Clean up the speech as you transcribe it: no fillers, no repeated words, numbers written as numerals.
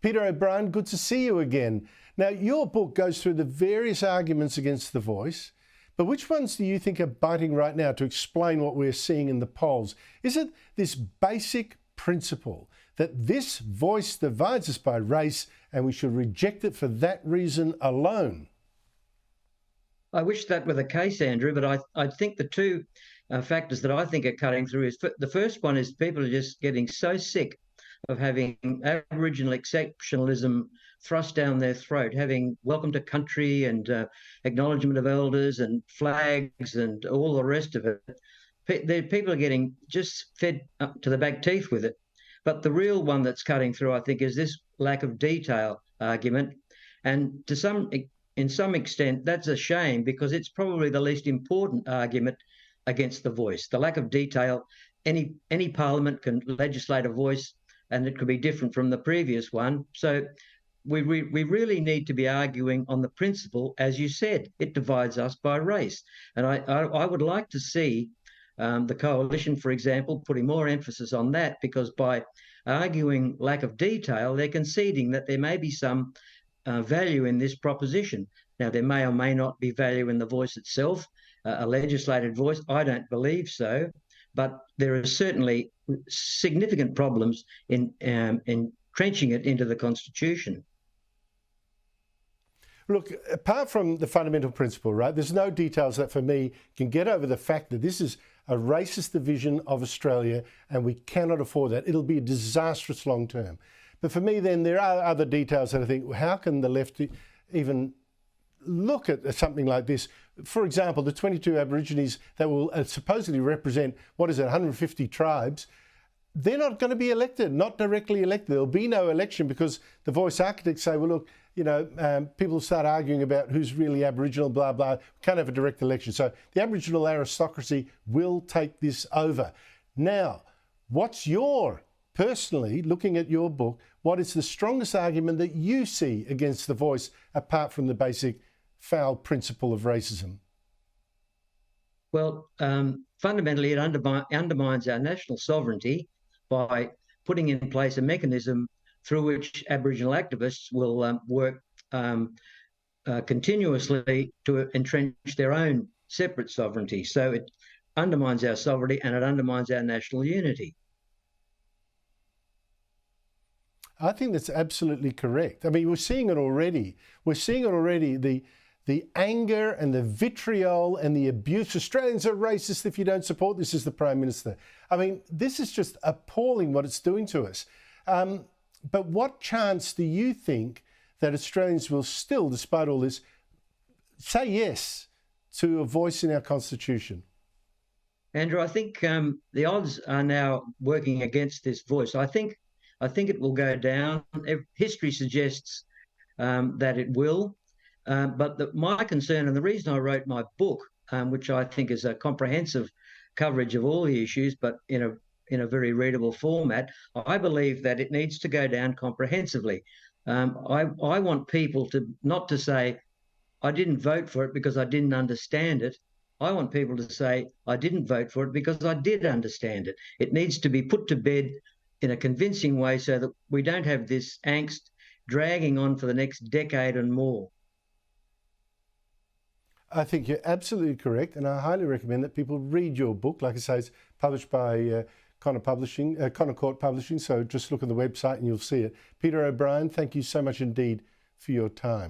Peter O'Brien, good to see you again. Now, your book goes through the various arguments against the voice, but which ones do you think are biting right now to explain what we're seeing in the polls? Is it this basic principle that this voice divides us by race and we should reject it for that reason alone? I wish that were the case, Andrew, but I think the two factors that I think are cutting through is the first one is people are just getting so sick of having Aboriginal exceptionalism thrust down their throat, having welcome to country and acknowledgement of elders and flags and all the rest of it. People are getting just fed up to the back teeth with it. But the real one that's cutting through, I think, is this lack of detail argument. And in some extent, that's a shame because it's probably the least important argument against the voice. The lack of detail, any parliament can legislate a voice and it could be different from the previous one. So we really need to be arguing on the principle, as you said, it divides us by race. And I would like to see the coalition, for example, putting more emphasis on that, because by arguing lack of detail, they're conceding that there may be some value in this proposition. Now, there may or may not be value in the voice itself, a legislated voice. I don't believe so, but there are certainly significant problems in entrenching it into the Constitution. Look, apart from the fundamental principle, right, there's no details that for me can get over the fact that this is a racist division of Australia and we cannot afford that. It'll be disastrous long term. But for me, then, there are other details that I think, how can the left even look at something like this? For example, the 22 Aborigines that will supposedly represent, 150 tribes, they're not going to be elected, not directly elected. There'll be no election because the voice architects say, well, look, you know, people start arguing about who's really Aboriginal, blah, blah. We can't have a direct election. So the Aboriginal aristocracy will take this over. Now, what's your, personally, looking at your book, what is the strongest argument that you see against the voice apart from the basic foul principle of racism? Well, fundamentally, it undermines our national sovereignty by putting in place a mechanism through which Aboriginal activists will work continuously to entrench their own separate sovereignty. So it undermines our sovereignty and it undermines our national unity. I think that's absolutely correct. I mean, we're seeing it already. We're seeing it already, the anger and the vitriol and the abuse. Australians are racist if you don't support this as the Prime Minister. I mean, this is just appalling what it's doing to us. But what chance do you think that Australians will still, despite all this, say yes to a voice in our Constitution? Andrew, I think the odds are now working against this voice. I think it will go down. History suggests that it will. But my concern, and the reason I wrote my book, which I think is a comprehensive coverage of all the issues, but in a very readable format, I believe that it needs to go down comprehensively. I want people to not to say, I didn't vote for it because I didn't understand it. I want people to say, I didn't vote for it because I did understand it. It needs to be put to bed in a convincing way so that we don't have this angst dragging on for the next decade and more. I think you're absolutely correct, and I highly recommend that people read your book. Like I say, it's published by Connor Court Publishing, so just look on the website and you'll see it. Peter O'Brien, thank you so much indeed for your time.